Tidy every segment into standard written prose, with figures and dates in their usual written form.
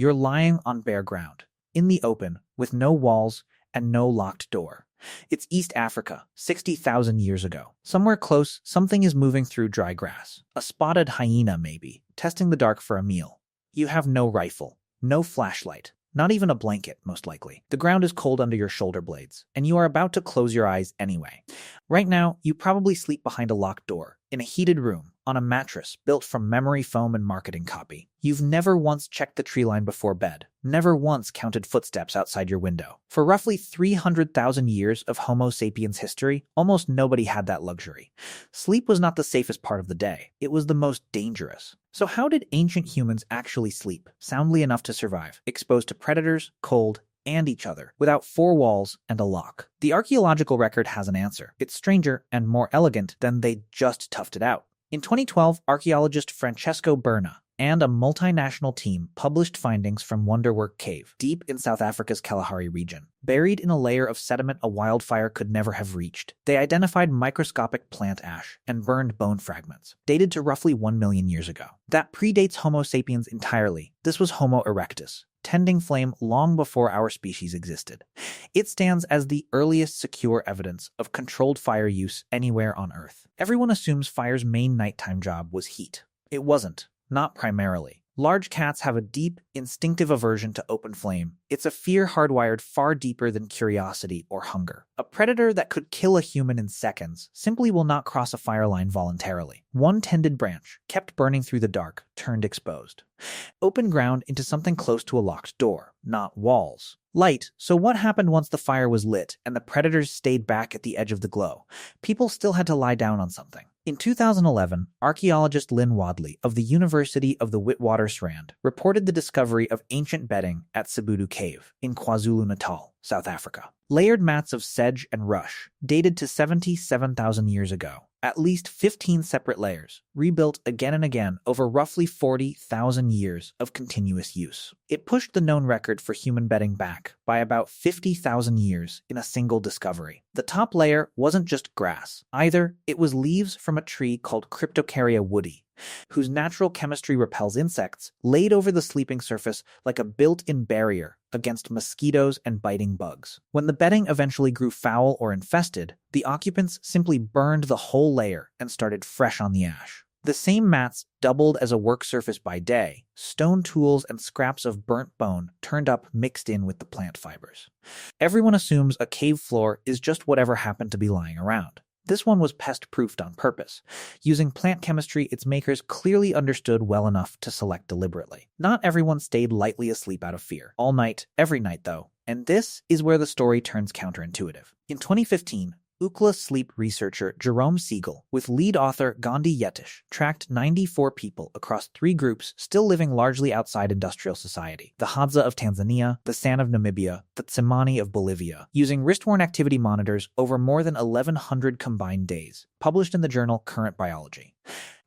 you're lying on bare ground, in the open, with no walls and no locked door. It's East Africa, 60,000 years ago. Somewhere close, something is moving through dry grass. A spotted hyena, maybe, testing the dark for a meal. You have no rifle, no flashlight, not even a blanket, most likely. The ground is cold under your shoulder blades, and you are about to close your eyes anyway. Right now, you probably sleep behind a locked door, in a heated room, on a mattress built from memory foam and marketing copy. You've never once checked the tree line before bed, never once counted footsteps outside your window. For roughly 300,000 years of Homo sapiens history, almost nobody had that luxury. Sleep was not the safest part of the day. It was the most dangerous. So how did ancient humans actually sleep, soundly enough to survive, exposed to predators, cold, and each other, without four walls and a lock? The archaeological record has an answer. It's stranger and more elegant than they just toughed it out. In 2012, archaeologist Francesco Berna and a multinational team published findings from Wonderwork Cave, deep in South Africa's Kalahari region. Buried in a layer of sediment a wildfire could never have reached, they identified microscopic plant ash and burned bone fragments, dated to roughly 1 million years ago. That predates Homo sapiens entirely. This was Homo erectus, tending flame long before our species existed. It stands as the earliest secure evidence of controlled fire use anywhere on Earth. Everyone assumes fire's main nighttime job was heat. It wasn't. Not primarily. Large cats have a deep, instinctive aversion to open flame. It's a fear hardwired far deeper than curiosity or hunger. A predator that could kill a human in seconds simply will not cross a fire line voluntarily. One tended branch, kept burning through the dark, turned exposed. Open ground into something close to a locked door, not walls. Light, so what happened once the fire was lit and the predators stayed back at the edge of the glow? People still had to lie down on something. In 2011, archaeologist Lynn Wadley of the University of the Witwatersrand reported the discovery of ancient bedding at Sibutu Cave in KwaZulu-Natal, South Africa. Layered mats of sedge and rush, dated to 77,000 years ago. At least 15 separate layers, rebuilt again and again over roughly 40,000 years of continuous use. It pushed the known record for human bedding back by about 50,000 years in a single discovery. The top layer wasn't just grass. Either it was leaves from a tree called Cryptocarya woodi, whose natural chemistry repels insects, laid over the sleeping surface like a built-in barrier against mosquitoes and biting bugs. When the bedding eventually grew foul or infested, the occupants simply burned the whole layer and started fresh on the ash. The same mats doubled as a work surface by day, stone tools and scraps of burnt bone turned up mixed in with the plant fibers. Everyone assumes a cave floor is just whatever happened to be lying around. This one was pest-proofed on purpose. Using plant chemistry its makers clearly understood well enough to select deliberately. Not everyone stayed lightly asleep out of fear. All night, every night though. And this is where the story turns counterintuitive. In 2015, UCLA sleep researcher Jerome Siegel, with lead author Gandhi Yetish, tracked 94 people across 3 groups still living largely outside industrial society: the Hadza of Tanzania, the San of Namibia, the Tsimane of Bolivia, using wrist-worn activity monitors over more than 1,100 combined days, published in the journal Current Biology.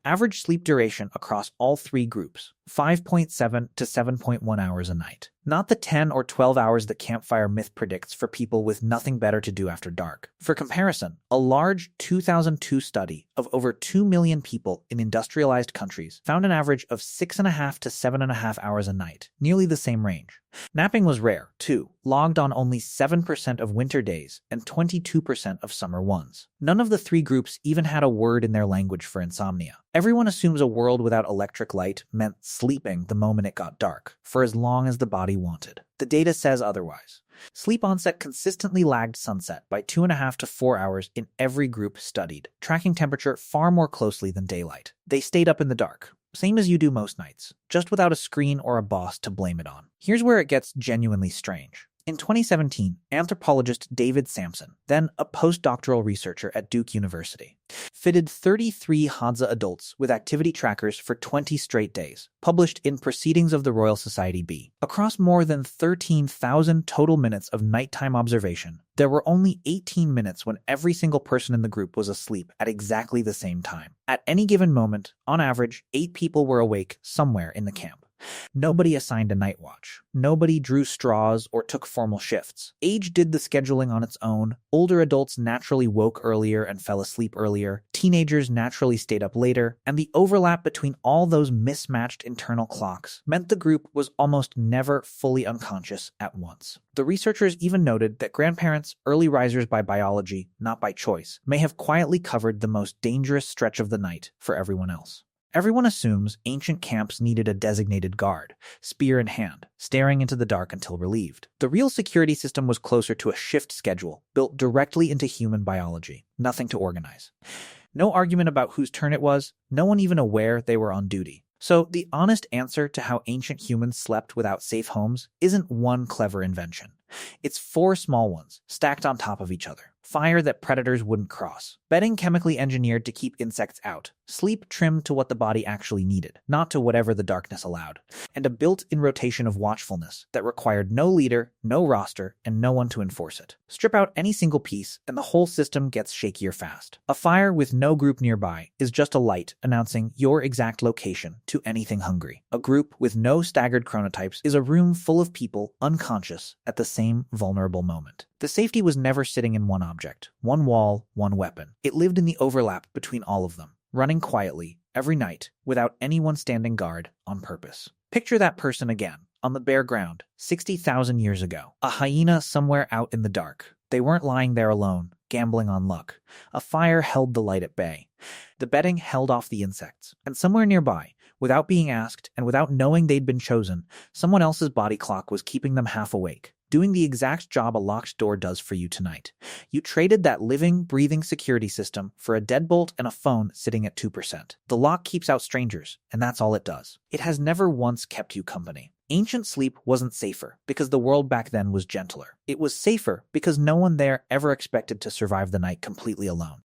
Average sleep duration across all 3 groups, 5.7 to 7.1 hours a night. Not the 10 or 12 hours that campfire myth predicts for people with nothing better to do after dark. For comparison, a large 2002 study of over 2 million people in industrialized countries found an average of 6.5 to 7.5 hours a night, nearly the same range. Napping was rare, too, logged on only 7% of winter days and 22% of summer ones. None of the 3 groups even had a word in their language for insomnia. Everyone assumes a world without electric light meant sleeping the moment it got dark, for as long as the body wanted. The data says otherwise. Sleep onset consistently lagged sunset by 2.5 to 4 hours in every group studied, tracking temperature far more closely than daylight. They stayed up in the dark, same as you do most nights, just without a screen or a boss to blame it on. Here's where it gets genuinely strange. In 2017, anthropologist David Sampson, then a postdoctoral researcher at Duke University, fitted 33 Hadza adults with activity trackers for 20 straight days, published in Proceedings of the Royal Society B. Across more than 13,000 total minutes of nighttime observation, there were only 18 minutes when every single person in the group was asleep at exactly the same time. At any given moment, on average, 8 people were awake somewhere in the camp. Nobody assigned a night watch. Nobody drew straws or took formal shifts. Age did the scheduling on its own. Older adults naturally woke earlier and fell asleep earlier. Teenagers naturally stayed up later, and the overlap between all those mismatched internal clocks meant the group was almost never fully unconscious at once. The researchers even noted that grandparents, early risers by biology, not by choice, may have quietly covered the most dangerous stretch of the night for everyone else. Everyone assumes ancient camps needed a designated guard, spear in hand, staring into the dark until relieved. The real security system was closer to a shift schedule, built directly into human biology, nothing to organize. No argument about whose turn it was, no one even aware they were on duty. So the honest answer to how ancient humans slept without safe homes isn't one clever invention. It's 4 small ones, stacked on top of each other. Fire that predators wouldn't cross. Bedding chemically engineered to keep insects out. Sleep trimmed to what the body actually needed, not to whatever the darkness allowed. And a built-in rotation of watchfulness that required no leader, no roster, and no one to enforce it. Strip out any single piece, and the whole system gets shakier fast. A fire with no group nearby is just a light announcing your exact location to anything hungry. A group with no staggered chronotypes is a room full of people unconscious at the same vulnerable moment. The safety was never sitting in one object, one wall, one weapon. It lived in the overlap between all of them, running quietly, every night, without anyone standing guard on purpose. Picture that person again, on the bare ground, 60,000 years ago. A hyena somewhere out in the dark. They weren't lying there alone, gambling on luck. A fire held the light at bay. The bedding held off the insects. And somewhere nearby, without being asked and without knowing they'd been chosen, someone else's body clock was keeping them half awake, doing the exact job a locked door does for you tonight. You traded that living, breathing security system for a deadbolt and a phone sitting at 2%. The lock keeps out strangers, and that's all it does. It has never once kept you company. Ancient sleep wasn't safer because the world back then was gentler. It was safer because no one there ever expected to survive the night completely alone.